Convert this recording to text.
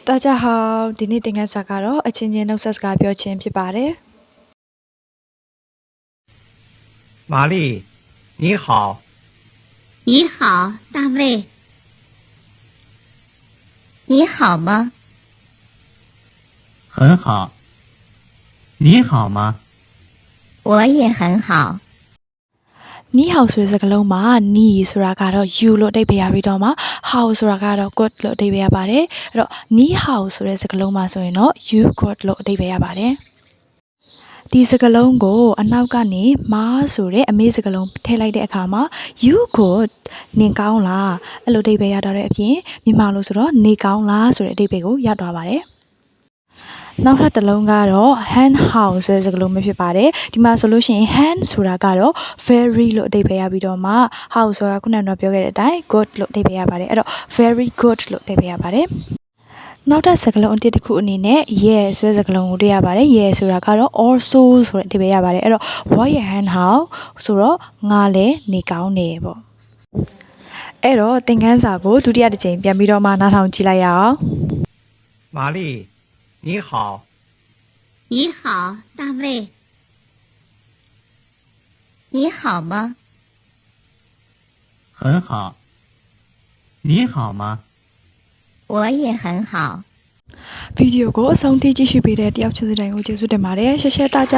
大家好，ဒီနေ့သင်ခန်းစာကတော့အချင်းချင်းနှုတ်ဆက်စကားပြောခြင်းဖြစ်ပါတယ်။玛丽，你好。你好，大卫。你好吗？很好。你好吗？我也很好。နီဟောဆိုတဲ့စကားလုံးမှာနီဆိုတာကတော့ you လို့အဓိပ္ပာယ်ရပြီးတော့မှ how ဆိုတာကတော့ good လို့အဓိပ္ပာယ်ရပါတယ်။အဲ့တော့နီဟောဆိုတဲ့စကားလုံးမှာဆိုရင်တော့ you good လို့အဓိပ္ပာယ်ရပါတယ်။ဒီစကားလုံးကိုအနောက်ကနေမားဆိုတဲ့အမေးစကားလုံးထည့်လိုက်တဲ့အခါမှာ you good နေကောင်းလားအဲ့လိုအဓိပ္ပာယ်ရတဲ့အပြင်မြန်မာလို့ဆိုတော့နေကောင်းလားဆိုတဲ့အဓိပ္ပာယ်ကိုရသွားပါတယ်။နောက်ထပ်တစ်လုံးကတော့ hand how ဆိုတဲ့စကားလုံးပဲဖြစ်ပါတယ်ဒီမှာဆိုလို့ရှိရင် hand ဆိုတာကတော့ very လို့အဓိပ္ပာယ်ရပြီးတော့မှ how ဆိုတာခုနကတော့ပြောခဲ့တဲ့အတိုင်း good လို့အဓိပ္ပာယ်ရပါတယ်အဲ့တော့ very good လို့အဓိပ္ပာယ်ရပါတယ်နောက်ထပ်စကားလုံးအတစ်ခုအနေနဲ့ yeah ဆိုတဲ့စကားလုံးကိုတွေ့ရပါတယ် yeah ဆိုတာကတော့ also ဆိုတဲ့အဓိပ္ပာယ်ရပါတယ်အဲ့တော့ what your hand how ဆိုတော့ငါလည်းနေကောင်းနေပေါ့အဲ့တော့သင်ခန်းစာကိုဒုတိယတစ်ချိန်ပြန်ပြီးတော့မှနားထောင်ကြည့်လိုက်ရအောင်玛丽，你好。你好，大卫。你好吗？很好。你好吗？我也很好。ဗီဒီယိုကိုအဆုံးထိကြည့်ရှုပေးတဲ့တယောက်ချင်းစီတိုင်းကိုကျေးဇူးတင်ပါတယ်ရှက်ရှက်大家